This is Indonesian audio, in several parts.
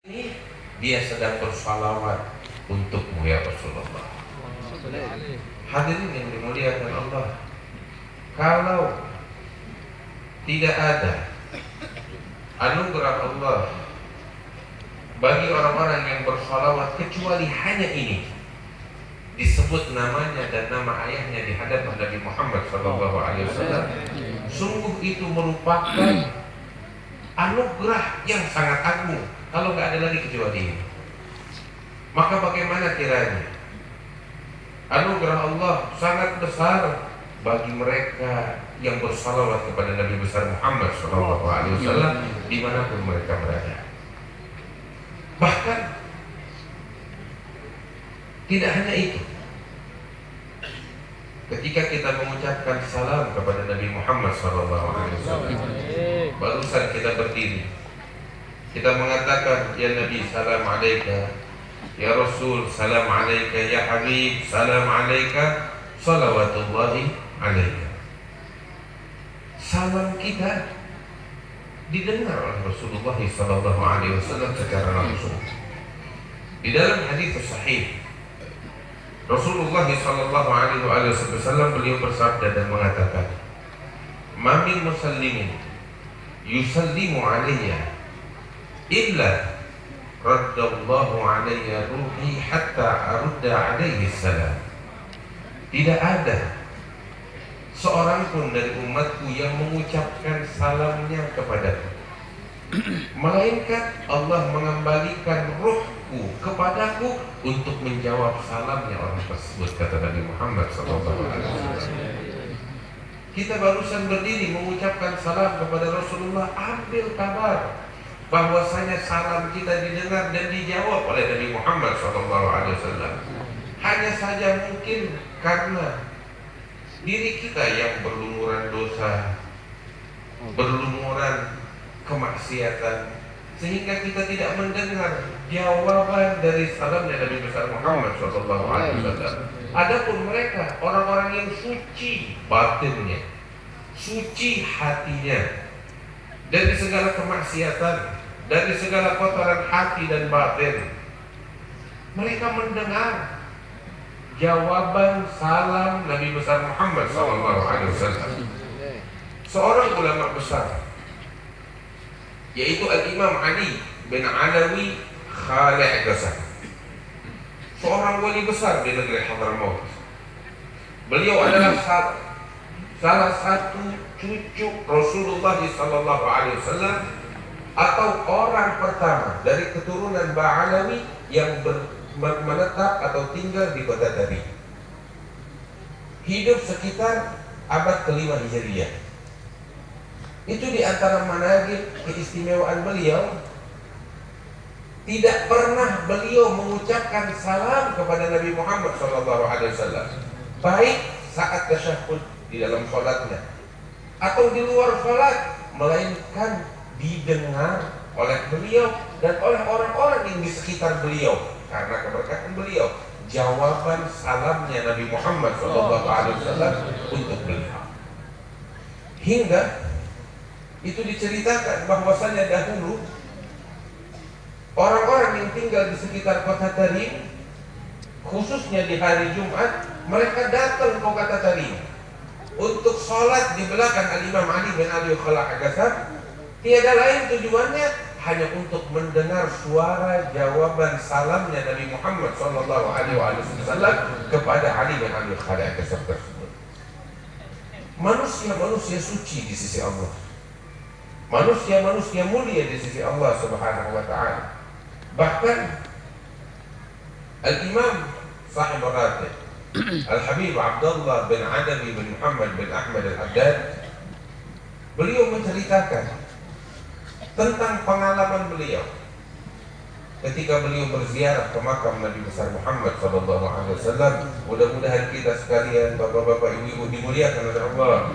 Ini dia sedang bersalawat untukmu ya Rasulullah. Hadirin yang dimuliakan Allah, kalau tidak ada anugerah Allah bagi orang-orang yang bersalawat kecuali hanya ini, disebut namanya dan nama ayahnya di hadapan Nabi Muhammad SAW, sungguh itu merupakan anugerah yang sangat agung. Kalau nggak ada lagi kecuali ini, maka bagaimana kiranya anugerah Allah sangat besar bagi mereka yang bersalawat kepada Nabi besar Muhammad SAW dimanapun mereka berada. Bahkan tidak hanya itu, ketika kita mengucapkan salam kepada Nabi Muhammad SAW, barusan kita berdiri, kita mengatakan ya Nabi salam alaika, ya Rasul salam alaika, ya Habib salam alaika, salawatullahi alaika. Salam kita didengar oleh Rasulullah SAW secara langsung. Di dalam hadis sahih Rasulullah SAW beliau bersabda dan mengatakan, "Ma min musallimin yusallimu alayya illa raddallahu alayya ruhi hatta arudda alaihi salam." Tidak ada seorang pun dari umatku yang mengucapkan salamnya kepadaku, melainkan Allah mengembalikan ruhku kepadaku untuk menjawab salamnya orang tersebut, kata Nabi Muhammad SAW. Kita barusan berdiri mengucapkan salam kepada Rasulullah, ambil kabar bahwasanya salam kita didengar dan dijawab oleh Nabi Muhammad SAW. Hanya saja mungkin karena diri kita yang berlumuran dosa, berlumuran kemaksiatan, sehingga kita tidak mendengar jawaban dari salamnya Nabi besar Muhammad SAW. Adapun mereka orang-orang yang suci batinnya, suci hatinya dari segala kemaksiatan, dari segala kotoran hati dan batin, mereka mendengar jawaban salam Nabi besar Muhammad SAW. Seorang ulama besar, yaitu Al-Imam Ali bin Alawi Khalid, seorang wali besar di negeri Hadramaut. Beliau adalah salah satu cucu Rasulullah SAW, atau orang pertama dari keturunan Ba'alawi yang menetap atau tinggal di kota Tabi. Hidup sekitar abad ke-5 Hijriah. Itu di antara manaqib keistimewaan beliau, tidak pernah beliau mengucapkan salam kepada Nabi Muhammad SAW, baik saat tasyahud di dalam sholatnya atau di luar sholat, melainkan didengar oleh beliau dan oleh orang-orang yang di sekitar beliau karena keberkatan beliau, jawaban salamnya Nabi Muhammad SAW untuk beliau. Hingga itu diceritakan bahwasanya dahulu orang-orang yang tinggal di sekitar kota Tarim, khususnya di hari Jumat, mereka datang ke kota Tarim untuk sholat di belakang Al-Imam Ali bin Abi Khalid. Tiada lain tujuannya hanya untuk mendengar suara jawaban salamnya Nabi Muhammad SAW kepada Ali bin Abi Khalid tersebut. Manusia-manusia suci di sisi Allah, manusia-manusia mulia di sisi Allah Subhanahu wa Ta'ala. Bahkan Al-Imam Sahib Al-Ratib Al-Habib Abdullah bin Adawi bin Muhammad bin Ahmad Al-Haddad, beliau menceritakan tentang pengalaman beliau ketika beliau berziarah ke makam Nabi besar Muhammad SAW. Mudah-mudahan kita sekalian, bapak-bapak, ibu-ibu dimuliakan oleh Allah,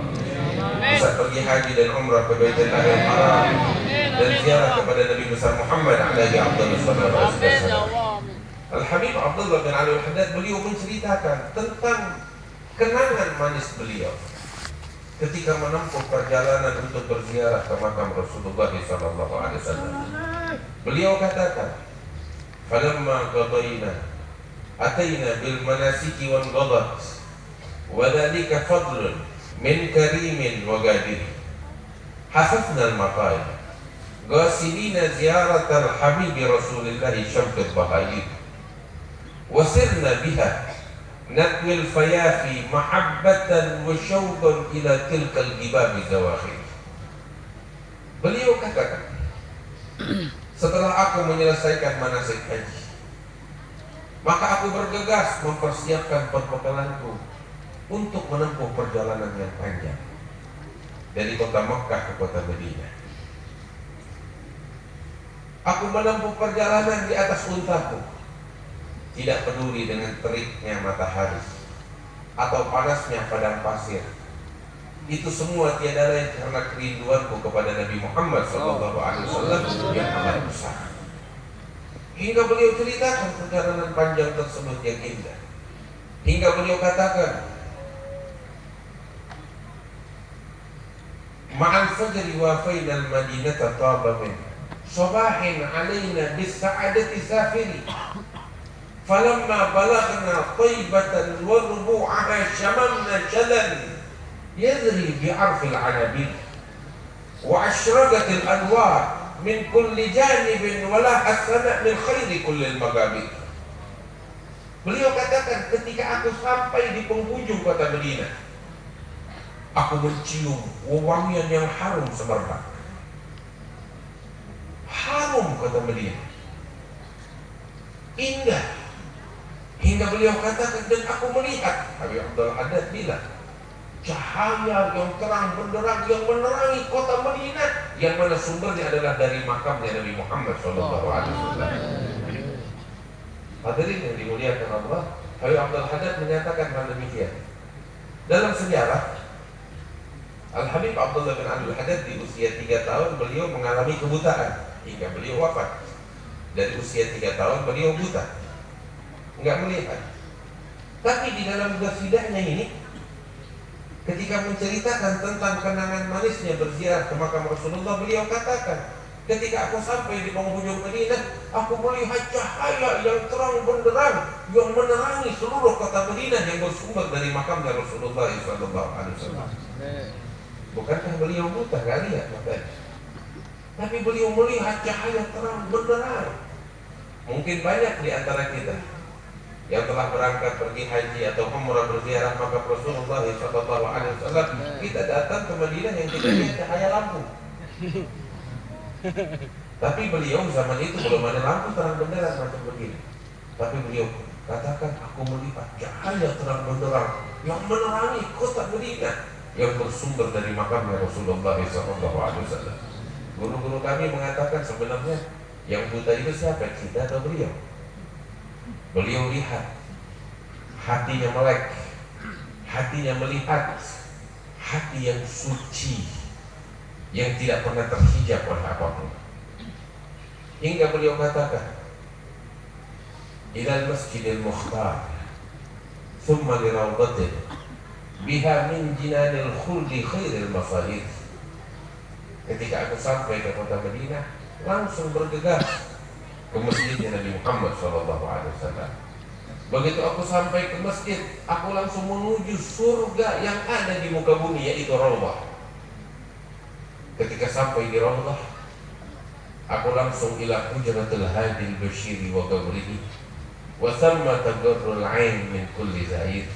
bisa pergi haji dan umrah ke Baitullahil Haram dan ziarah kepada Nabi besar Muhammad alaihi Abdullah. Al-Habib Abdullah bin Ali Al-Haddad, beliau menceritakan tentang kenangan manis beliau ketika menempuh perjalanan untuk berziarah ke makam Rasulullah SAW. Beliau katakan, falamma qadayna atayna bil manasiki wan ghadat wa dhalika fadlun min karimin wa gadiri hasafna al maqaid ghasilina ziyarat al habibi rasulillahi syamsul bahair wasirna biha natwil fayafi mahabbatan wa syauqan ila tilkal gibabi zawakhir. Beliau katakan, setelah aku menyelesaikan manasik haji, maka aku bergegas mempersiapkan perbekalanku untuk menempuh perjalanan yang panjang dari kota Mekkah ke kota Madinah. Aku menempuh perjalanan di atas untaku, tidak peduli dengan teriknya matahari atau panasnya padang pasir. Itu semua tiada lain karena kerinduanku kepada Nabi Muhammad SAW yang amat besar. Hingga beliau ceritakan perjalanan panjang tersebut yang indah. Hingga beliau katakan, ma'al fajri wafaina al-madinata taba min sabahin alaina bis sa'adati safiri falamma balagna taibatan wa rubu'aha shamamna jalan yadri bi'arfil anabil wa ashraqatil anwar min kulli janibin wala asana min khairi kullil magabir. Beliau katakan, ketika aku sampai di penghujung kota Madinah, aku mencium wewangian yang harum semerbak. Harum kota Madinah, indah. Hingga beliau katakan, dan aku melihat, Habib Abdul Haddad bilang, cahaya yang terang benderang yang menerangi kota Madinah, yang mana sumbernya adalah dari makamnya Nabi Muhammad SAW. Hadirin yang dimuliakan Allah, Habib Abdul Haddad menyatakan hal demikian. Dalam sejarah, Al-Habib Abdullah bin Abdul Haddad di usia 3 tahun beliau mengalami kebutaan hingga beliau wafat. Dari usia 3 tahun beliau buta, enggak melihat. Tapi di dalam qasidahnya ini, ketika menceritakan tentang kenangan manisnya berziarah ke makam Rasulullah, beliau katakan, ketika aku sampai di penghujung Madinah, aku melihat cahaya yang terang benderang yang menerangi seluruh kota Madinah yang bersumber dari makamnya Rasulullah SAW. Bukankah beliau buta, gak lihat matanya? Tapi beliau melihat cahaya terang benderang. Mungkin banyak di antara kita yang telah berangkat pergi haji atau umrah berziarah makam Rasulullah SAW, kita datang ke Madinah yang tidak lihat cahaya lampu. Tapi beliau zaman itu belum ada lampu terang benderang macam begini. Tapi beliau katakan, aku melihat cahaya terang benderang yang menerangi kota Madinah yang bersumber dari makamnya Rasulullah SAW. Guru-guru kami mengatakan, sebenarnya yang buta itu siapa? Kita atau beliau? Beliau lihat, hatinya melek, hatinya melihat, hati yang suci, yang tidak pernah terhijab oleh apapun. Hingga beliau katakan, ilal masjidil mukhtar thumma li rawdatin biha min jinanil khuldi khairil mafahid. Ketika aku sampai ke kota Madinah, langsung bergegas ke masjidnya Nabi Muhammad SAW. Begitu aku sampai ke masjid, aku langsung menuju surga yang ada di muka bumi, yaitu Raudhah. Ketika sampai di Raudhah, aku langsung ila hujratul hadil basyiri wa qabrihi wa thamma tagarrul ain min kulli zaid.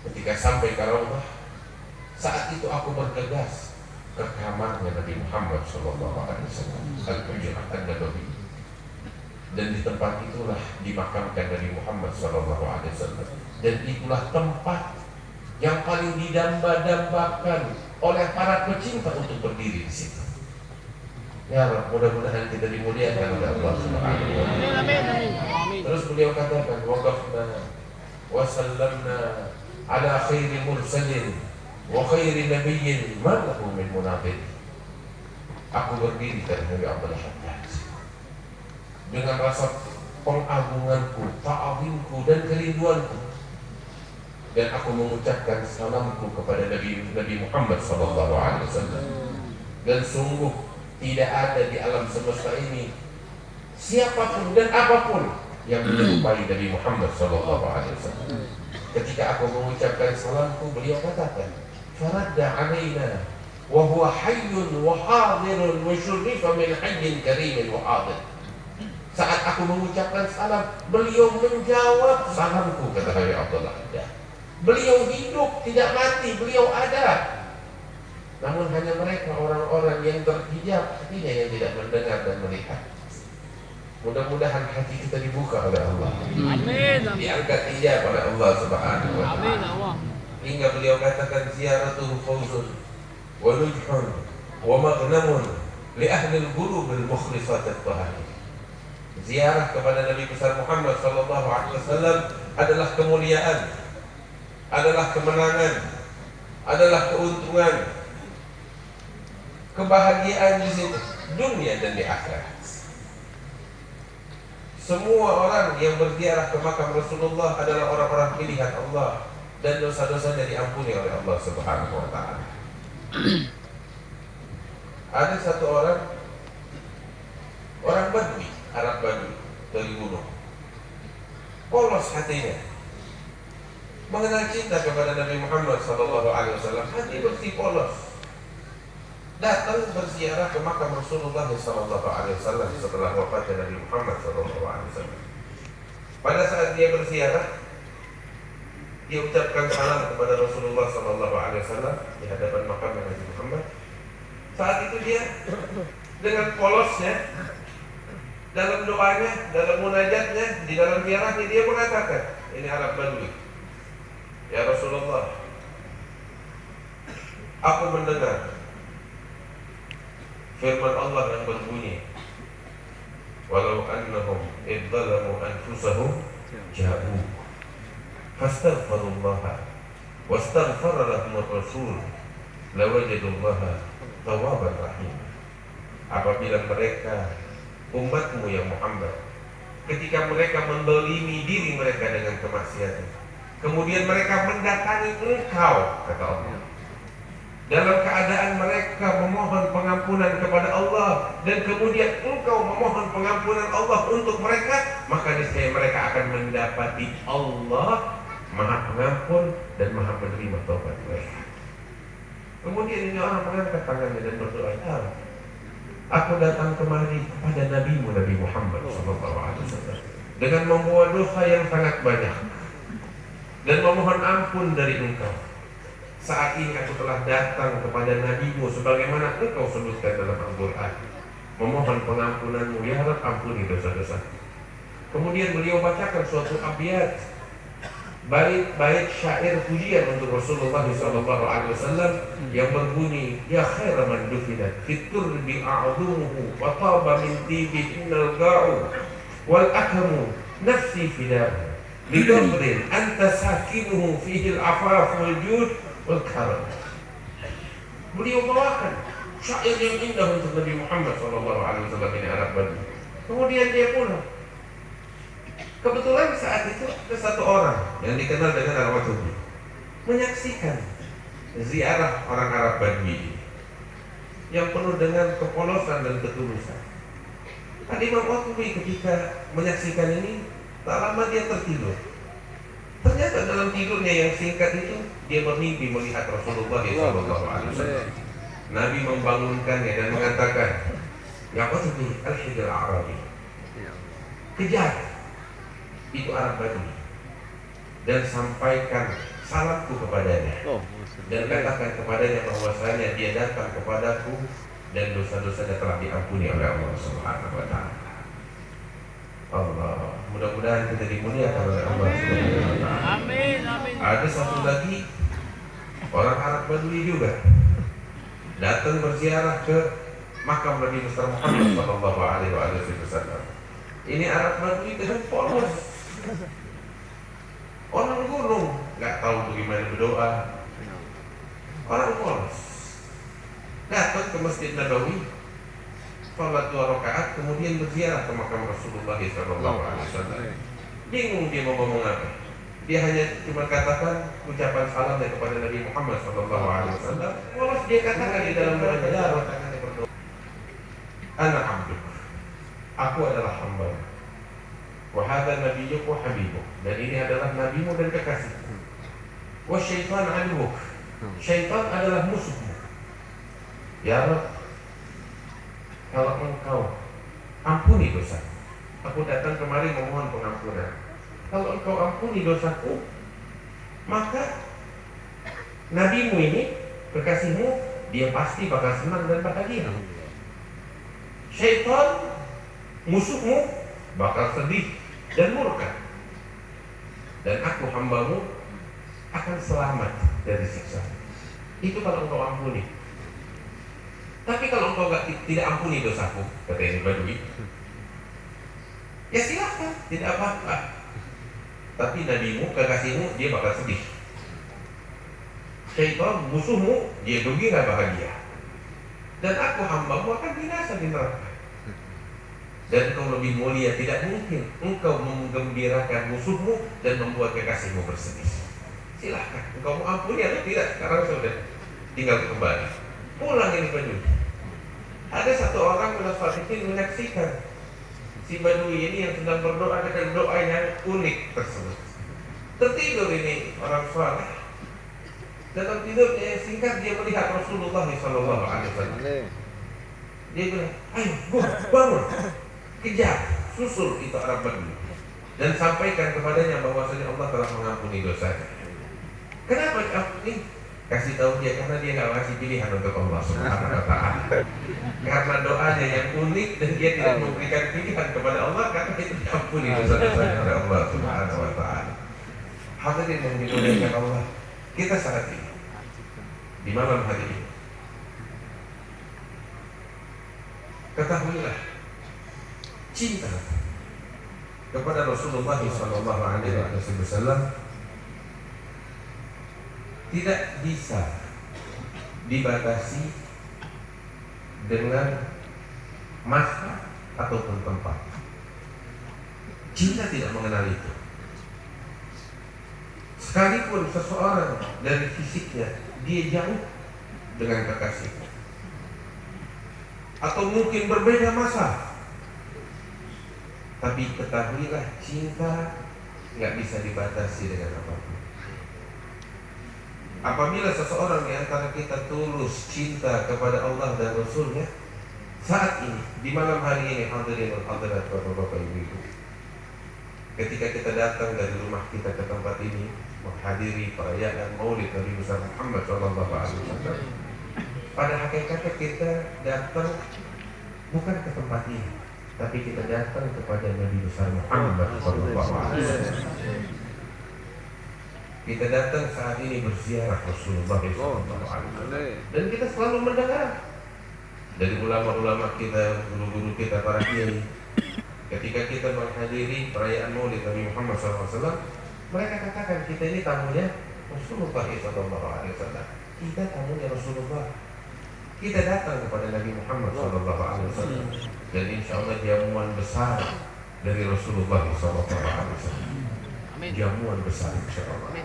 Ketika sampai ke Raudhah, saat itu aku bergegas ke kamarnya Nabi Muhammad SAW, Al-Hujrat An-Nabawi. Dan di tempat itulah dimakamkan Nabi Muhammad SAW. Dan itulah tempat yang paling didamba-dambakan oleh para pecinta untuk berdiri di situ. Ya Rabb, mudah-mudahan kita dimuliakan oleh Allah Subhanahu wa Ta'ala. Terus beliau katakan, waqafna wa sallamna ala khairi mursalin wa khairi nabiyyin ma lahu min munafid. Aku berdiri dari Nabi Abdul Haddad dengan rasa pengagunganku, ta'azimku dan kerinduanku, dan aku mengucapkan salamku kepada Nabi Muhammad SAW. Dan sungguh tidak ada di alam semesta ini siapapun dan apapun yang menyerupai Nabi Muhammad SAW. Ketika aku mengucapkan salamku, beliau katakan, faradda alaina wa huwa hayyun wa hadirun wa syurrifa min hayyin karimin wa hadir. Saat aku mengucapkan salam, beliau menjawab salamku, kata Habib Abdullah. Beliau hidup, tidak mati, beliau ada. Namun hanya mereka orang-orang yang terhijab hatinya yang tidak mendengar dan melihat. Mudah-mudahan hati kita dibuka oleh Allah. Amin. Diangkat hijab oleh Allah Subhanahu wa Amin ta'ala. Allah. Hingga beliau katakan ziyaratuhu fawzun wa nujhun wa maghnamun li ahli al-qulub al-mukhlisat at-tahir. Ziarah kepada Nabi besar Muhammad sallallahu alaihi wasallam adalah kemuliaan, adalah kemenangan, adalah keuntungan, kebahagiaan di situ, dunia dan di akhirat. Semua orang yang berziarah ke makam Rasulullah adalah orang-orang pilihan Allah dan dosa-dosanya diampuni oleh Allah Subhanahu wa ta'ala. Ada satu orang Badui, Arab Badui dari gunung, polos hatinya, mengenal cinta kepada Nabi Muhammad SAW, hati bersih polos. Datang berziarah ke makam Rasulullah SAW setelah wafatnya Nabi Muhammad SAW. Pada saat dia berziarah, dia ucapkan salam kepada Rasulullah SAW di hadapan makam Nabi Muhammad. Saat itu dia dengan polosnya, dalam doanya, dalam munajatnya, di dalam ziarahnya dia mengatakan, ini Arab Badui, ya Rasulullah, aku mendengar firman Allah yang berbunyi, walau annahum idzalamu anfusahum ja'u fastaghfirullaha wastaghfara lahum ar-rasul lawajadullaha tawwaban rahim. Apabila mereka, umatmu yang Muhammad, ketika mereka mendolimi diri mereka dengan kemaksiatan, kemudian mereka mendatangi engkau, kata Allah, dalam keadaan mereka memohon pengampunan kepada Allah, dan kemudian engkau memohon pengampunan Allah untuk mereka, maka niscaya mereka akan mendapati Allah Maha Pengampun dan Maha Penerima taubat mereka. Kemudian ini orang mengangkat tangannya dan berdoa, ya Allah, aku datang kemari kepada Nabi Muhammad SAW dengan membawa dosa yang sangat banyak dan memohon ampun dari engkau. Saat ini aku telah datang kepada Nabi-Mu sebagaimana engkau sebutkan dalam Al-Quran, memohon pengampunanmu, ya Rabb, ampuni dosa-dosa. Kemudian beliau bacakan suatu abiyat, bait syair pujian untuk Rasulullah SAW yang berbunyi, ya khaira man dufinat fit turbi a'dumuhu wa taba min tibi innal ga'u wal akhamu nafsi fidahu lidabrin anta sakinuhu fihi al-afaf wal jud wal karam. Beliau bawakan syair yang indah untuk Nabi Muhammad SAW, ini Arab Badui. Kemudian dia pulang. Kebetulan saat itu ada satu orang yang dikenal dengan Al-Watubi menyaksikan ziarah orang Arab Badui yang penuh dengan kepolosan dan ketulusan. Imam Watubi ketika menyaksikan ini, tak lama dia tertidur. Ternyata dalam tidurnya yang singkat itu, dia bermimpi melihat Rasulullah SAW. Nabi membangunkannya dan mengatakan, ya Watubi al-hijr al-Arabi, kejar itu Arab Badui dan sampaikan salamku kepadanya, dan katakan kepadanya bahwasanya dia datang kepadaku dan dosa-dosanya telah diampuni oleh Allah Subhanahu wa ta'ala. Allah, mudah-mudahan kita dimuliakan oleh Allah Subhanahu wa ta'ala. Amin, amin. Ada satu lagi orang Arab Badui juga datang berziarah ke makam Nabi besar Muhammad sallallahu alaihi wasallam. Ini Arab Badui dengan polos, orang gunung, nggak tahu bagaimana berdoa, orang polos. Datang ke Masjid Nabawi, sholat 2 rakaat, kemudian berziarah ke makam Rasulullah SAW. Bingung dia mau ngomong apa. Dia hanya cuma katakan ucapan salamnya kepada Nabi Muhammad SAW. Polos dia katakan di dalam doanya, ya Allah, berdoa, ana abduk aku adalah hamba, wa hadza nabiyyuk wa habibuk, dan ini adalah nabimu dan kekasihmu. Wa syaitan aduwwuk, syaitan adalah musuhmu. Ya Rabb, kalau engkau ampuni dosa, aku datang kemari memohon pengampunan. Kalau engkau ampuni dosaku, maka nabimu ini, kekasihmu, dia pasti bakal senang dan bahagia. Syaitan, musuhmu, bakal sedih dan murka. Dan aku, hambamu, akan selamat dari siksa. Itu kalau engkau ampuni. Tapi kalau engkau tidak ampuni dosaku, kata ini Badui, ya silahkan, tidak apa-apa. Tapi nabimu, kekasihmu, dia bakal sedih. Syaitan, musuhmu, dia rugi gak bahagia. Dan aku, hambamu, akan binasa di neraka. Dan engkau lebih mulia, tidak mungkin engkau menggembirakan musuhmu dan membuat kekasihmu bersedih. Silahkan, engkau mau ampuni atau tidak, sekarang sudah tinggal kembali. Pulang ini Badui. Ada satu orang munafikin menyaksikan si Badui ini yang sedang berdoa dengan doa yang unik tersebut. Tertidur ini orang saleh. Dalam tidurnya yang singkat dia melihat Rasulullah SAW. Dia bilang, ayo bangun, kejar, susul itu Arab Badui, dan sampaikan kepadanya bahwasanya Allah telah mengampuni dosanya. Kenapa diampuni? Kasih tahu dia, karena dia nggak kasih pilihan untuk Allah Subhanahu wa Ta'ala. Karena doanya yang unik dan dia tidak memberikan pilihan kepada Allah, karena itu diampuni dosa-dosanya oleh Allah Subhanahu wa Ta'ala. Hadirin yang dimuliakan Allah, kita saat ini di malam hari ini, ketahuilah cinta kepada Rasulullah SAW tidak bisa dibatasi dengan masa ataupun tempat. Cinta tidak mengenal itu. Sekalipun seseorang dari fisiknya dia jauh dengan kekasihnya, atau mungkin berbeda masa, tapi ketahuilah cinta nggak bisa dibatasi dengan apapun. Apabila seseorang di antara kita tulus cinta kepada Allah dan Rasulnya, saat ini, di malam hari ini, hadirin dan hadirat bapak-bapak ibu-ibu, ketika kita datang dari rumah kita ke tempat ini menghadiri perayaan Maulid Nabi besar Muhammad SAW, pada hakikatnya kita datang bukan ke tempat ini, tapi kita datang kepada Nabi besar Muhammad SAW. Kita datang saat ini berziarah Rasulullah SAW, dan kita selalu mendengar dari ulama-ulama kita, guru-guru kita, para kiai, ketika kita menghadiri perayaan Maulid Nabi Muhammad SAW, mereka katakan kita ini tamunya Rasulullah SAW. Kita tamunya Rasulullah. Kita datang kepada Nabi Muhammad SAW, dan insya Allah jamuan besar dari Rasulullah SAW. Jamuan besar insya Allah.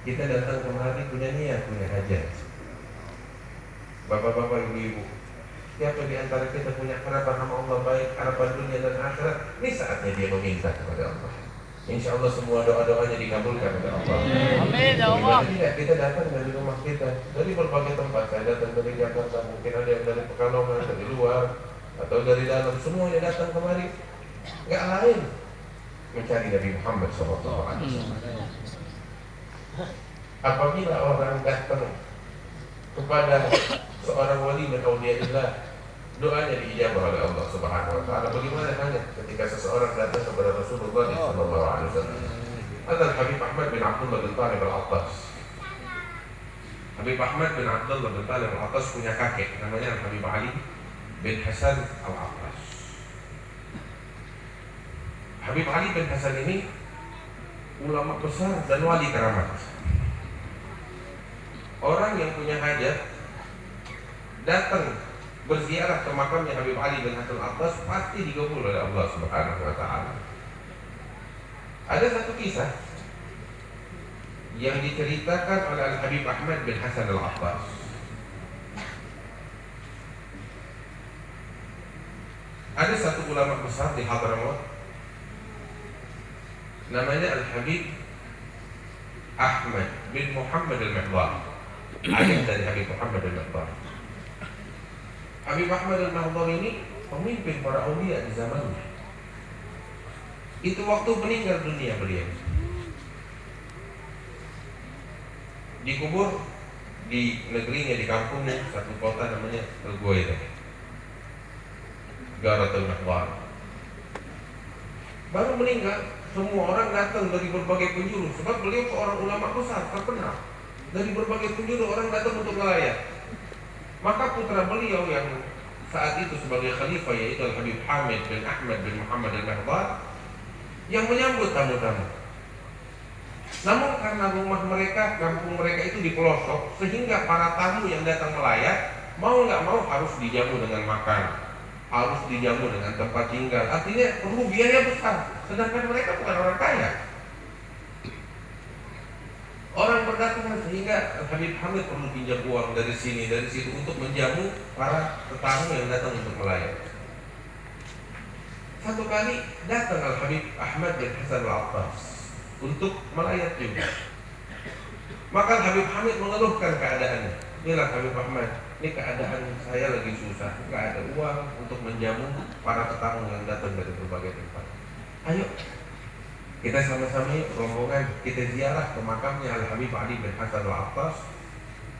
Kita datang kemari punya niat, punya hajat. Bapak-bapak, ibu-ibu, siapa di antara kita punya harapan sama Allah baik, harapan dunia dan akhirat, ini saatnya dia meminta kepada Allah. Insya Allah semua doa-doanya dikabulkan oleh Allah. Amin ya Allah. Tidak, kita datang dari rumah kita, dari berbagai tempat. Saya datang dari Jakarta, mungkin ada yang dari Pekalongan, dari luar, atau dari dalam. Semuanya datang kemari, nggak lain mencari Nabi Muhammad SAW. Apabila orang datang kepada seorang wali min auliyaillah, doanya diijabah oleh Allah Subhanahu wa Ta'ala. Bagaimana hanya ketika seseorang datang kepada Rasulullah SAW. Ada Habib Ahmad bin Abdullah bin Talib al-Attas. Habib Ahmad bin Abdullah bin Talib al-Attas punya kakek namanya Habib Ali bin Hasan al-Attas. Habib Ali bin Hasan ini ulama besar dan wali keramat. Orang yang punya hajat datang berziarah ke makamnya Habib Ali bin Hasan al-Attas pasti dikabul oleh Allah Subhanahu wa Ta'ala. Ada satu kisah yang diceritakan oleh Habib Ahmad bin Hasan al-Attas. Ada satu ulama besar di Hadramaut, namanya Al-Habib Ahmad bin Muhammad Al-Mihdhar, ayah dari Habib Muhammad Al-Mihdhar. Habib Ahmad Al-Mihdhar ini pemimpin para aulia di zamannya. Itu waktu meninggal dunia beliau dikubur di negerinya, di kampungnya, satu kota namanya Al-Ghuairah, Garatul Mihdhar. Baru meninggal, semua orang datang dari berbagai penjuru, sebab beliau seorang ulama besar terkenal. Dari berbagai penjuru orang datang untuk melayat. Maka putra beliau yang saat itu sebagai khalifah, yaitu Al-Habib Hamid bin Ahmad bin Muhammad Al-Mihdhar, yang menyambut tamu-tamu. Namun karena rumah mereka, kampung mereka itu di pelosok, sehingga para tamu yang datang melayat mau nggak mau harus dijamu dengan makan, harus dijamu dengan tempat tinggal. Artinya perlu biaya besar, sedangkan mereka bukan orang kaya. Orang berdatangan, sehingga Habib Hamid perlu pinjam uang dari sini, dari situ untuk menjamu para tetamu yang datang untuk melayat. Satu kali datang Al-Habib Ahmad bin Hasan Al-Attas untuk melayat juga. Maka Habib Hamid mengeluhkan keadaannya. Bilang, Habib Ahmad, ini keadaan saya lagi susah, nggak ada uang untuk menjamu para tetamu yang datang dari berbagai tempat. Ayo kita sama-sama rombongan, kita ziarah ke makamnya Al-Habib Ali bin Hasan Al-Attas,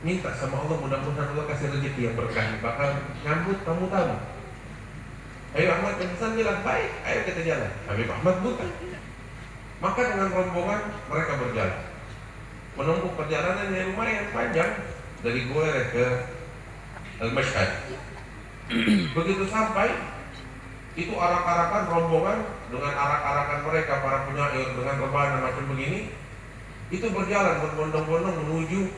minta sama Allah mudah-mudahan Allah kasih rezeki yang berkah, bakal nyambut tamu-tamu. Habib Ahmad bin Hasan bilang, baik, ayo kita jalan. Habib Ahmad bukan. Maka dengan rombongan mereka berjalan, menempuh perjalanan yang lumayan panjang dari Ghuairah ke Al-Mashhad. Begitu sampai, itu arak-arakan rombongan dengan arak-arakan mereka, para penyair dengan rebana macam begini, itu berjalan berbondong-bondong menuju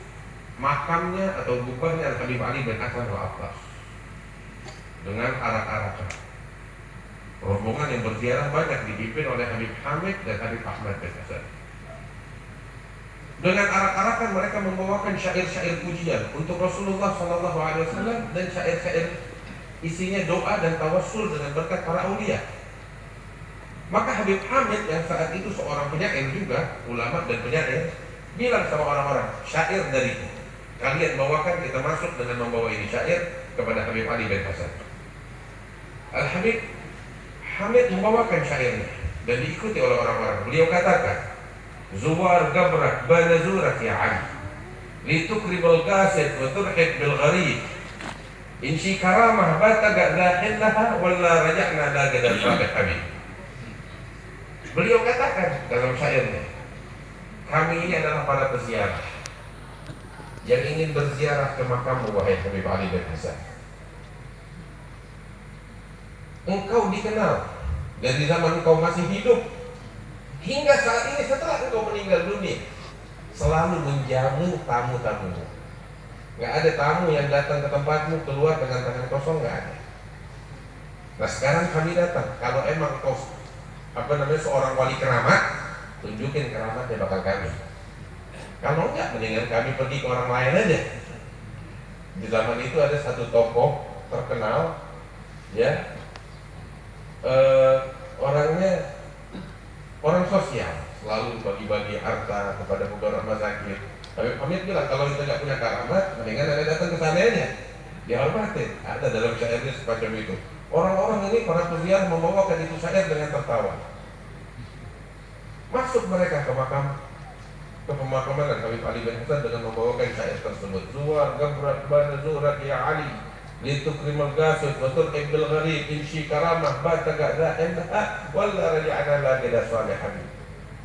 makamnya atau gubahnya Al-Habib Ali bin Hasan Al-Attas dengan arak-arakan. Rombongan yang berziarah banyak dipimpin oleh Habib Hamid dan Habib Ahmad bin Hasan. Dengan arak-arakan mereka membawakan syair-syair pujian untuk Rasulullah SAW dan syair-syair isinya doa dan tawassul dengan berkat para aulia. Maka Habib Hamid yang saat itu seorang penyair juga, ulama dan penyair, bilang sama orang-orang, syair dariku, kalian bawakan, kita masuk dengan membawa ini syair kepada Habib Ali bin Hasan. Al-Habib Hamid membawakan syairnya dan diikuti oleh orang-orang. Beliau katakan, Zuwar gabrak bana zurak ya Ali, litukrimul qasid wa turhib bil gharib, inshi karamah bata ga'dahillaha wala raja'na la gadal sabih habib. Beliau katakan dalam syairnya, kami ini adalah para peziarah yang ingin berziarah ke makammu wahai Habib Ali bin Hasan. Engkau dikenal dari zaman engkau masih hidup hingga saat ini setelah engkau meninggal dunia, selalu menjamu tamu-tamu. Gak ada tamu yang datang ke tempatmu keluar dengan tangan kosong, gak ada. Nah sekarang kami datang, kalau emang kau seorang wali keramat, tunjukin keramatnya bakal kami. Kalau enggak, mendingan kami pergi ke orang lain aja. Di zaman itu ada satu tokoh terkenal, ya, orangnya orang sosial, selalu bagi-bagi harta kepada beberapa masakin. Habib Hamid bilang, kalau kita nggak punya karamat, mendingan ada datang ke sana aja, dihormatin. Ada dalam syairnya semacam itu. Orang-orang ini, para peziarah membawakan itu syair dengan tertawa. Masuk mereka ke pemakaman Habib Ali bin Hasan dengan membawakan syair tersebut. Zuwar gabrak bana zurak ya Ali, litukrimul qasid wa turhib bil gharib, inshi karamah bata ga'dahillaha wala raja'na la gadal sabih habib.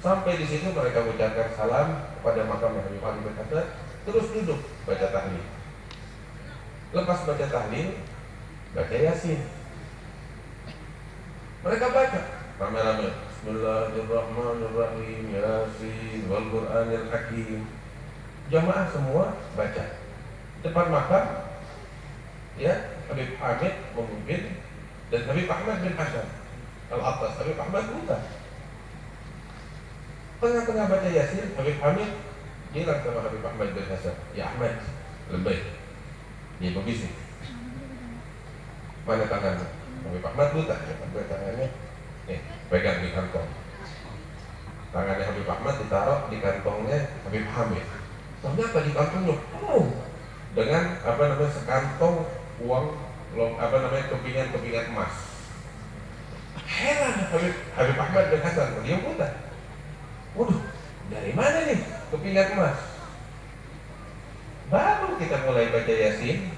Sampai di situ mereka mengucapkan salam kepada makam Habib Ali bin Hasan, terus duduk baca tahlil. Lepas baca tahlil, baca Yasin. Mereka baca rame-rame, Bismillahirrahmanirrahim, Yasin wal Qur'anil Hakim. Jamaah semua baca. Depan makam, ya, Habib Hamid memimpin dan Habib Ahmad bin Hasan Al-Attas. Habib Ahmad buta. Tengah-tengah baca Yasin, Habib Hamid bilang sama Habib Ahmad bin Hasan, ya Ahmad, lebih. Dia berbisik. Mana tanganmu? Habib Ahmad buta, ya, tangannya nih pegang di kantong. Tangannya Habib Ahmad ditaruh di kantongnya Habib Hamid. Ternyata di kantongnya dengan sekantong uang kepingan emas. Heran Habib Ahmad bin Hasan, dia buta. Waduh, dari mana nih kepingan emas? Baru kita mulai baca Yasin,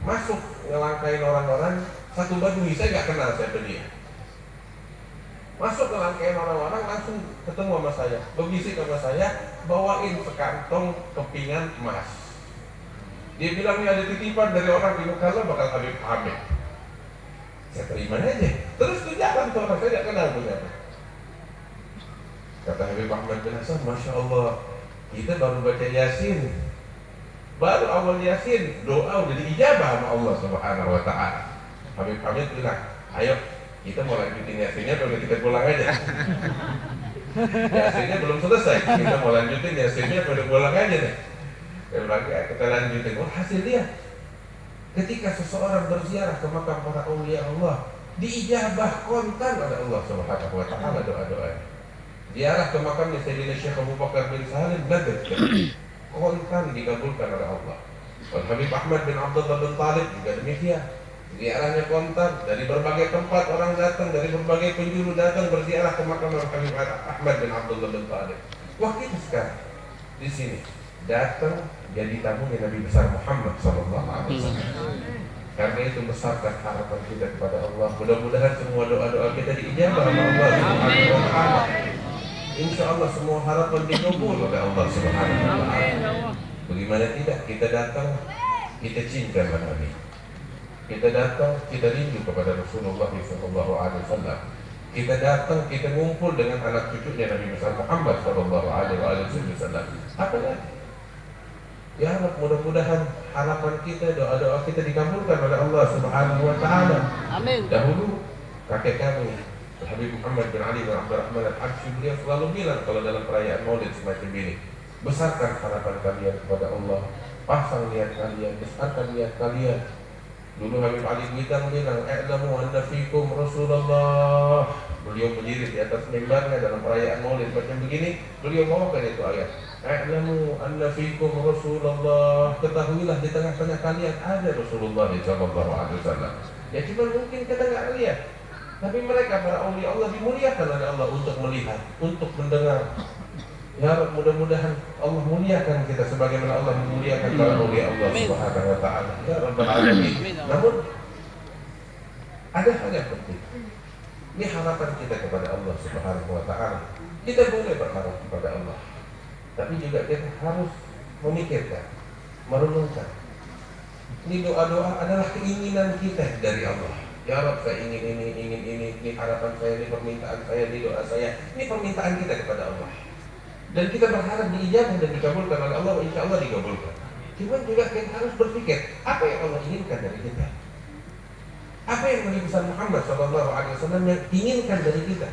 masuk ngelangkain orang-orang, satu badui, saya nggak kenal siapa dia. Masuk ngelangkain orang-orang, langsung ketemu sama saya, berbisik sama saya, bawain sekantong kepingan emas. Dia bilang ini ada titipan dari orang di Mekah, bakal Habib Hamid. Saya terima aja. Terus tuh jalan tuh orang, saya nggak kenal punya apa. Kata Habib Ahmad bin Hasan, Masya Allah, kita baru baca Yasin, baru awal Yasin, doa udah diijabah sama Allah Subhanahu wa Ta'ala. Habib Hamid bilang, ayo kita mau lanjutin Yasinnya atau kita pulang aja? Yasinnya belum selesai, kita mau lanjutin Yasinnya atau pulang aja nih? Kita lanjutin. Oh, hasil dia, ketika seseorang berziarah ke makam para aulia Allah, diijabah kontan oleh Allah Subhanahu wa Ta'ala doa-doanya. Ziarah ke makamnya Sayyidina Syekh Abu Bakar bin Salim, nadat kontan dikabulkan oleh Allah. Dan Habib Ahmad bin Abdullah bin Talib juga demikian. Ziarahnya kontan, dari berbagai tempat orang datang, dari berbagai penjuru datang berziarah ke makam Habib Ahmad bin Abdullah bin Talib. Wah, kita sekarang di sini datang jadi tamunya Nabi besar Muhammad SAW. Karena itu besarkan harapan kita kepada Allah. Mudah-mudahan semua doa-doa kita diijabah oleh Allah Subhanahu wa Ta'ala. Insya Allah semua harapan dikabul oleh Allah Subhanahu wa Ta'ala. Bagaimana tidak, kita datang, kita cinta kepada Nabi. Kita datang, kita rindu kepada Rasulullah SAW. Kita datang, kita ngumpul dengan anak cucunya Nabi besar Muhammad SAW. Apa lagi? Ya Allah, mudah-mudahan harapan kita, doa-doa kita dikabulkan oleh Allah Subhanahu wa Ta'ala. Amin. Dahulu kakek kami Habib Muhammad bin Ali bin Abdurrahman Al-Habsyi, beliau selalu bilang kalau dalam perayaan Maulid semacam ini, besarkan harapan kalian kepada Allah, pasang niat kalian, besarkan niat kalian. Dulu Habib Ali Bidang bilang, "I'lamu anna fikum Rasulullah." Beliau berdiri di atas mimbarnya dalam perayaan Maulid macam begini, beliau bawakan itu ayat. "I'lamu anna fikum Rasulullah." Ketahuilah di tengah-tengah kalian ada Rasulullah sallallahu alaihi wasallam. Ya cuma mungkin kita enggak lihat. Tapi mereka para aulia Allah dimuliakan oleh Allah untuk melihat, untuk mendengar. Ya Rabb, mudah-mudahan Allah muliakan kita sebagaimana Allah memuliakan para aulia Allah Subhanahu wa Ta'ala. Ya Rabbal Alamin. Namun ada hal yang penting. Ini harapan kita kepada Allah Subhanahu wa Ta'ala. Kita boleh berharap kepada Allah, tapi juga kita harus memikirkan, merenungkan. Ini doa-doa adalah keinginan kita dari Allah. Ya Rabb, saya ingin ini harapan saya, ini permintaan saya, ini doa saya. Ini permintaan kita kepada Allah. Dan kita berharap diijabah dan dikabulkan oleh Allah, insya Allah dikabulkan. Cuma juga kita harus berpikir, apa yang Allah inginkan dari kita? Apa yang Nabi besar Muhammad SAW yang inginkan dari kita?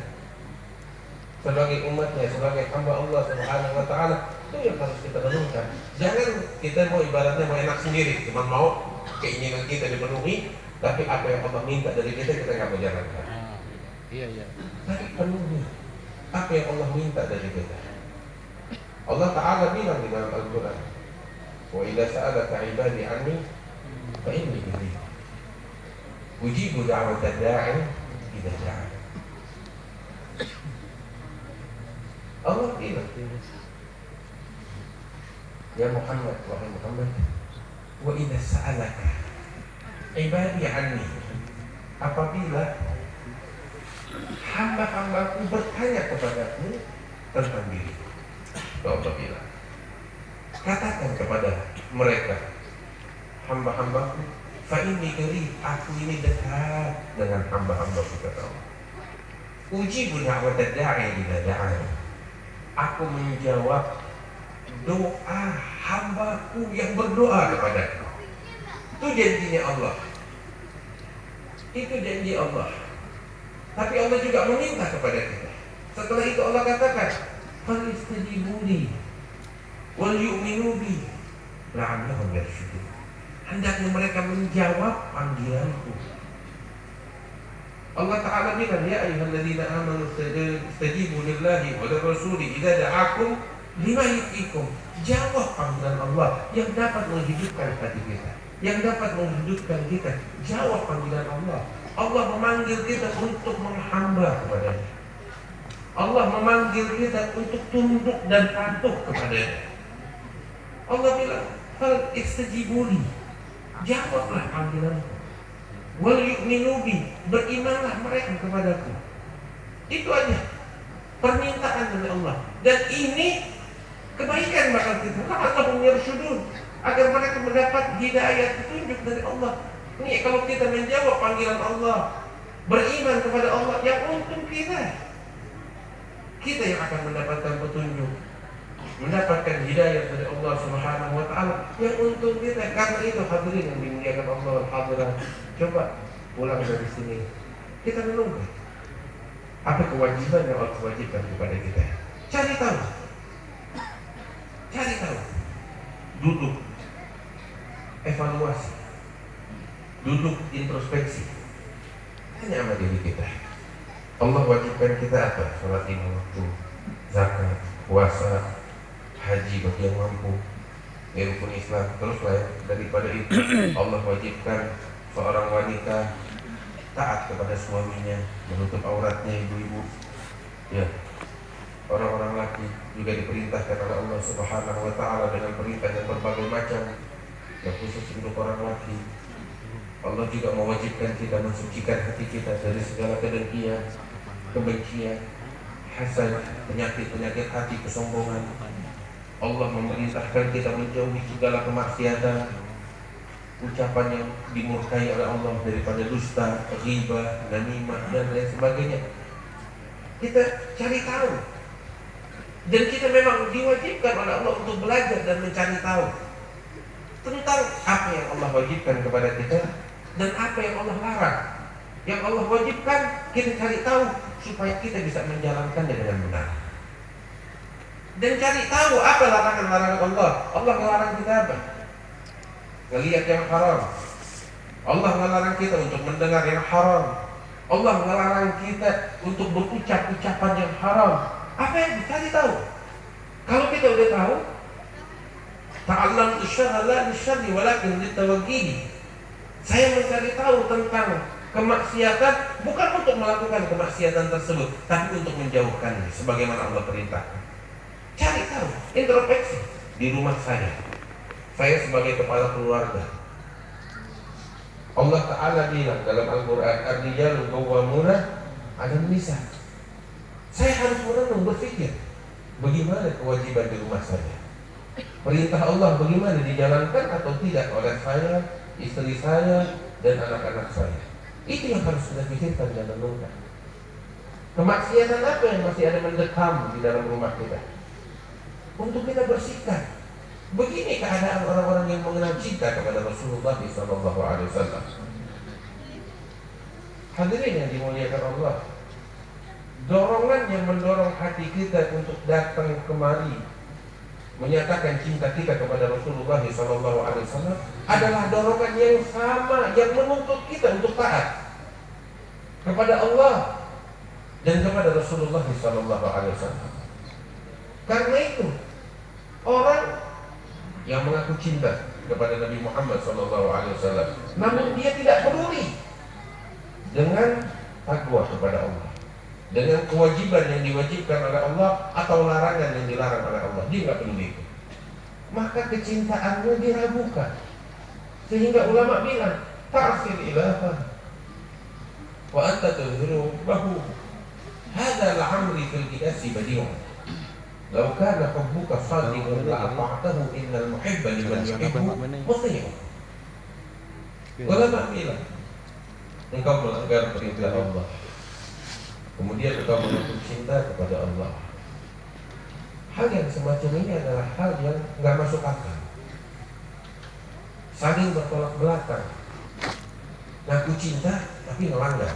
Sebagai umatnya, sebagai hamba Allah Subhanahu wa Ta'ala, itu yang harus kita renungkan. Jangan kita mau ibaratnya mau enak sendiri, cuma mau keinginan kita dipenuhi, tapi apa yang Allah minta dari kita nggak mau jalankan. Iya. Tapi penuhi apa yang Allah minta dari kita. Allah Ta'ala bilang di dalam Al-Quran, "Wa idza sa'alaka 'ibadi 'anni fa inni qarib. Ujibu da'watad da'i idza da'a." Allah bilang, "Ya Muhammad, wahai Muhammad, wa idza sa'alaka 'ibadi 'anni." Apabila hamba-hambaku bertanya kepadaku tentang diri, Allah bilang, katakan kepada mereka, hamba-hambaku, fa inni qarib, aku ini dekat dengan hamba-hambaku, kata Allah. Ujibu da'watad da'i idza da'an, aku menjawab doa hambaku yang berdoa kepadaku. Itu janjinya Allah. Itu janji Allah. Tapi Allah juga meminta kepada kita. Setelah itu Allah katakan, "Fastajibu li wal yu'minu bi la'allahum yarshudun." Hendaknya mereka menjawab panggilanku Allah Ta'ala bilang, ya ayyuhalladzina amanu istajibu lillahi wa lirrasuli idza da'akum lima yuhyikum. Jawab panggilan Allah yang dapat menghidupkan hati kita, yang dapat menghidupkan kita. Jawab panggilan Allah. Allah memanggil kita untuk menghamba kepadanya. Allah memanggil kita untuk tunduk dan patuh kepadanya. Allah bilang, fal istajibuli, jawablah panggilanku. Wal yu'minu bi, berimanlah mereka kepadaku. Itu aja permintaan dari Allah. Dan ini kebaikan bakal kita. La'allahum yarshudun, agar mereka mendapat hidayah, petunjuk dari Allah. Ini kalau kita menjawab panggilan Allah, beriman kepada Allah, yang untung kita. Kita yang akan mendapatkan petunjuk, mendapatkan hidayah dari Allah Subhanahu wa Ta'ala, yang untung kita. Karena itu hadirin yang dimuliakan Allah, hadirat, coba pulang dari sini kita menunggu apa kewajiban yang Allah wajibkan kepada kita. Cari tahu, duduk evaluasi, duduk introspeksi, tanya sama diri kita, Allah wajibkan kita apa? Sholat lima waktu, zakat, puasa, haji bagi yang mampu, rukun Islam. Terus daripada itu Allah wajibkan seorang wanita taat kepada suaminya, menutup auratnya, ibu-ibu. Ya, orang-orang laki juga diperintahkan oleh Allah Subhanahu wa Ta'ala dengan perintah yang berbagai macam, yang khusus untuk orang laki. Allah juga mewajibkan kita mensucikan hati kita dari segala kedengkian, kebencian, hasad, penyakit-penyakit hati, kesombongan. Allah memerintahkan kita menjauhi segala kemaksiatan, ucapan yang dimurkai oleh Allah, daripada dusta, ghibah, namimah, dan lain sebagainya. Kita cari tahu, dan kita memang diwajibkan oleh Allah untuk belajar dan mencari tahu tentang apa yang Allah wajibkan kepada kita dan apa yang Allah larang. Yang Allah wajibkan kita cari tahu supaya kita bisa menjalankannya dengan benar. Dan cari tahu apa larangan-larangan Allah. Allah melarang kita apa? Ngelihat yang haram. Allah melarang kita untuk mendengar yang haram. Allah melarang kita untuk berucap ucapan yang haram. Apa yang dicari tahu? Kalau kita udah tahu, ta'allam syarra la lisyarri walakin litawaqqihi. Saya mencari tahu tentang kemaksiatan bukan untuk melakukan kemaksiatan tersebut, tapi untuk menjauhkannya sebagaimana Allah perintahkan. Cari tahu, introspeksi di rumah saya sebagai kepala keluarga. Allah Ta'ala bilang dalam Al-Quran, ar-rijalu qawwamuna 'alan nisa. Saya harus merenung, berpikir bagaimana kewajiban di rumah saya. Perintah Allah bagaimana dijalankan atau tidak oleh saya, istri saya, dan anak-anak saya. Itu yang harus kita pikirkan dan renungkan. Kemaksiatan apa yang masih ada mendekam di dalam rumah kita, untuk kita bersihkan. Begini keadaan orang-orang yang mengenal cinta kepada Rasulullah SAW. Hadirin yang dimuliakan Allah, dorongan yang mendorong hati kita untuk datang kemari menyatakan cinta kita kepada Rasulullah SAW adalah dorongan yang sama yang menuntut kita untuk taat kepada Allah dan kepada Rasulullah SAW. Karena itu orang yang mengaku cinta kepada Nabi Muhammad SAW, namun dia tidak peduli dengan takwa kepada Allah, dengan kewajiban yang diwajibkan oleh Allah atau larangan yang dilarang oleh Allah, dia nggak peduli itu. Maka kecintaannya diragukan, sehingga ulama bilang ta'sil ilaha wa anta tuzhiru lahu hadza al-amri fil qiyasi badi'un. Lau kana hubbuka sadiqan la ata'tahu innal muhibba liman yuhibbu muti'un. Ulama bilang, engkau melanggar perintah Allah, kemudian engkau mengaku cinta kepada Allah. Hal yang semacam ini adalah hal yang nggak masuk akal, saling bertolak belakang. Ngaku cinta tapi melanggar,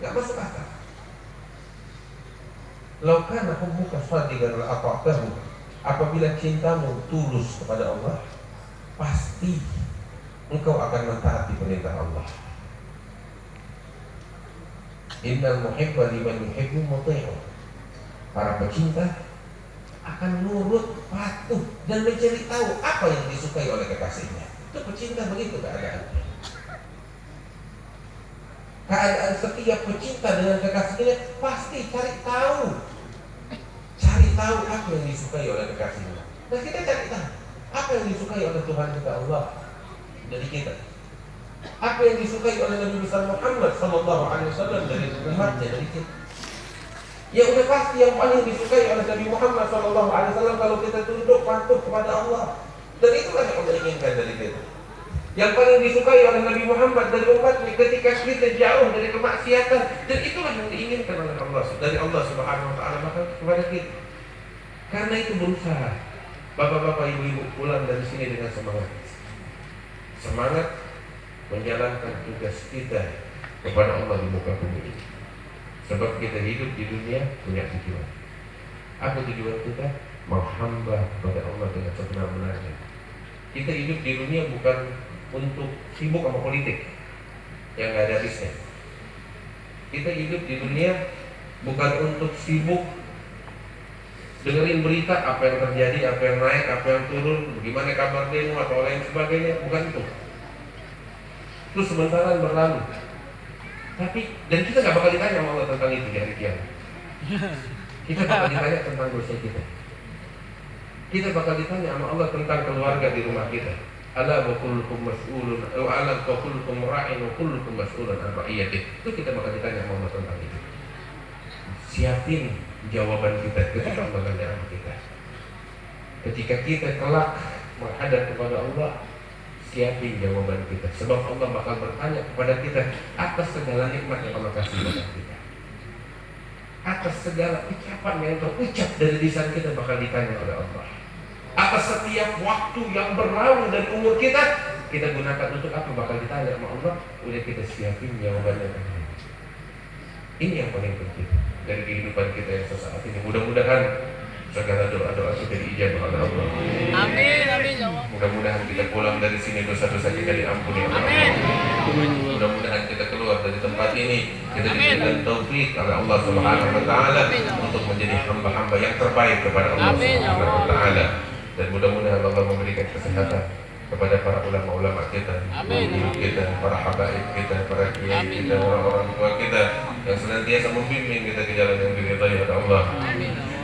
nggak masuk akal. Lau kana hubbuka shadiqan la ata'tahu, apabila cintamu tulus kepada Allah, pasti engkau akan mentaati perintah Allah. Innal muhibba liman yuhibbu muti'un. Para pecinta akan nurut, patuh, dan mencari tahu apa yang disukai oleh kekasihnya. Itu pecinta begitu keadaannya. Keadaan setiap pecinta dengan kekasihnya pasti cari tahu apa yang disukai oleh kekasihnya. Dan kita cari tahu apa yang disukai oleh Tuhan kita Allah dari kita. Apa yang disukai oleh Nabi besar Muhammad sallallahu alaihi wasallam dari umatnya, dari kita. Ya udah pasti yang paling disukai oleh Nabi Muhammad sallallahu alaihi wasallam kalau kita tunduk patuh kepada Allah. Dan itulah yang Allah inginkan dari kita. Yang paling disukai oleh Nabi Muhammad dari umatnya ketika kita jauh dari kemaksiatan, dan itulah yang diinginkan oleh Allah dari Allah Subhanahu wa taala kepada kita. Karena itu berusaha bapak-bapak, ibu-ibu pulang dari sini dengan semangat menjalankan tugas kita kepada Allah di muka bumi ini. Sebab kita hidup di dunia punya tujuan. Apa tujuan kita? Menghamba kepada Allah dengan sebenar-benarnya. Kita hidup di dunia bukan untuk sibuk sama politik yang gak ada habisnya. Kita hidup di dunia bukan untuk sibuk dengerin berita apa yang terjadi, apa yang naik, apa yang turun, bagaimana kabar demo atau lain sebagainya. Bukan itu. Itu sebentar berlalu. Tapi dan kita nggak bakal ditanya sama Allah tentang itu di hari kiamat. Kita bakal ditanya tentang dosa kita. Kita bakal ditanya sama Allah tentang keluarga di rumah kita. Ala wa kullukum mas'ulun wa ala wa kullukum ra'in wa kullukum mas'ulun an ra'iyatih. Itu kita bakal ditanya sama Allah tentang itu. Siapin jawaban kita ketika Allah nanya sama kita. Ketika kita kelak menghadap kepada Allah, siapin jawaban kita. Sebab Allah bakal bertanya kepada kita atas segala nikmat yang Allah kasih kepada kita. Atas segala ucapan yang terucap dari lisan kita bakal ditanya oleh Allah. Atas setiap waktu yang berlalu dari umur kita gunakan untuk apa bakal ditanya sama Allah. Udah kita siapin jawabannya. Ini yang paling penting dari kehidupan kita yang sesaat ini. Mudah-mudahan segala doa-doa kita diijabah oleh Allah. Amin, amin ya Allah. Mudah-mudahan kita pulang dari sini dosa-dosa kita diampuni oleh Allah. Mudah-mudahan kita keluar dari tempat ini kita diberikan taufik oleh Allah Subhanahu wa taala untuk menjadi hamba-hamba yang terbaik kepada Allah Subhanahu wa taala. Dan mudah-mudahan Allah memberikan kesehatan kepada para ulama-ulama kita, guru kita, para habaib kita, para kiai kita, orang-orang tua kita yang senantiasa membimbing kita ke jalan yang diridhai oleh Allah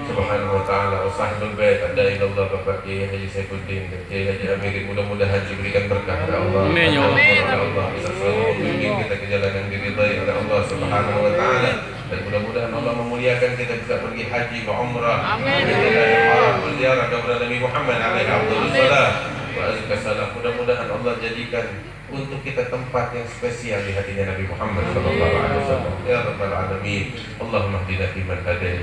Subhanahu wa taala. Sahibul bait ada ilallah Bapak Kiai Haji Saifuddin dan Kiai Haji Amirin, mudah-mudahan diberikan berkah oleh Allah. Amin ya Allah. Allah bisa selalu membimbing kita ke jalan yang diridhai oleh Allah Subhanahu wa taala. Dan mudah-mudahan Allah memuliakan kita bisa pergi haji wa umrah. Amin. Berziarah kepada Nabi Muhammad alaihi wasallam. Mudah-mudahan Allah jadikan untuk kita tempat yang spesial di hatinya Nabi Muhammad sallallahu alaihi wasallam. Ya rabbal alamin. Allahumma hdina fi man hadayt,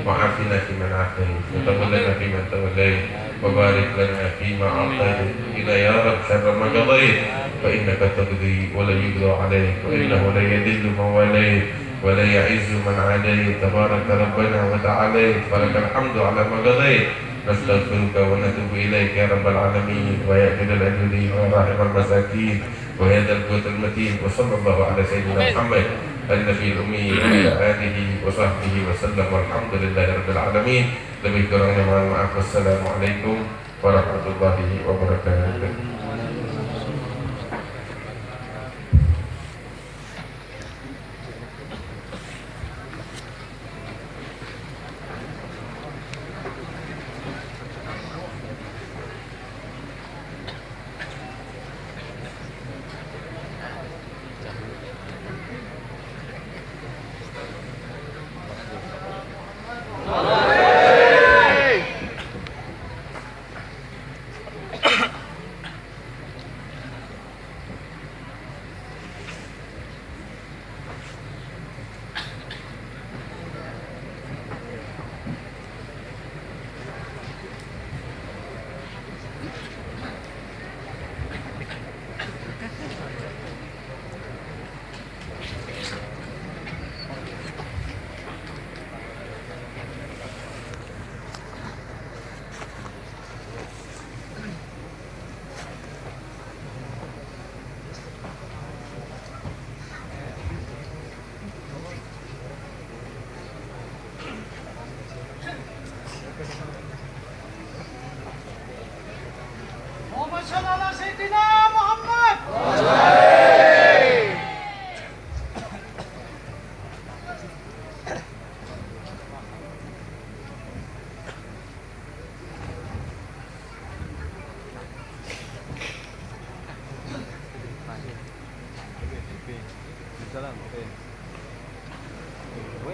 wa afina fi man afayt, wa tawallana fi man tawallayt, wa barik lana fi ma a'tayt. Ila ya rabb syarra ma qadayt, fa innaka taqdi wa la yuqda 'alayk, wa innahu la yadillu man walayt, wa la ya'izzu man 'adayt. Tabaraka rabbana wa ta'ala, falakal hamdu 'ala ma qadayt. نستغفرك ونتوب إليك يا رب العالمين ويا أجل الأجلين ويا راحم المساكين ويا ذا القوة المتين. وصلى الله على سيدنا محمد النبي الأمي وعلى آله وصحبه وسلم والحمد لله رب العالمين. Lebih kurangnya mohon maaf. Wassalamualaikum warahmatullahi wabarakatuh.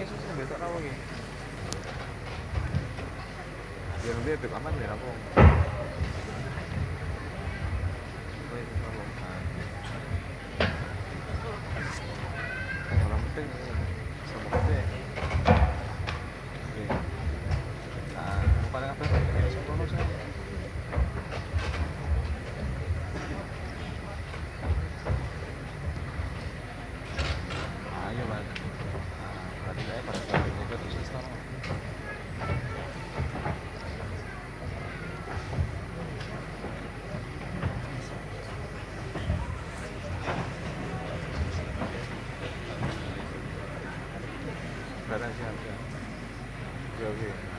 iso sing besok rawo iki. Biar dia beb aman ya aku. Kowe itu rawo. Orang penting sama kowe. Oke. Nah, bukan apa ya sono sih. Ayo mas. Berarti saya pada saat ini itu sistem. Berarti siap. Oke.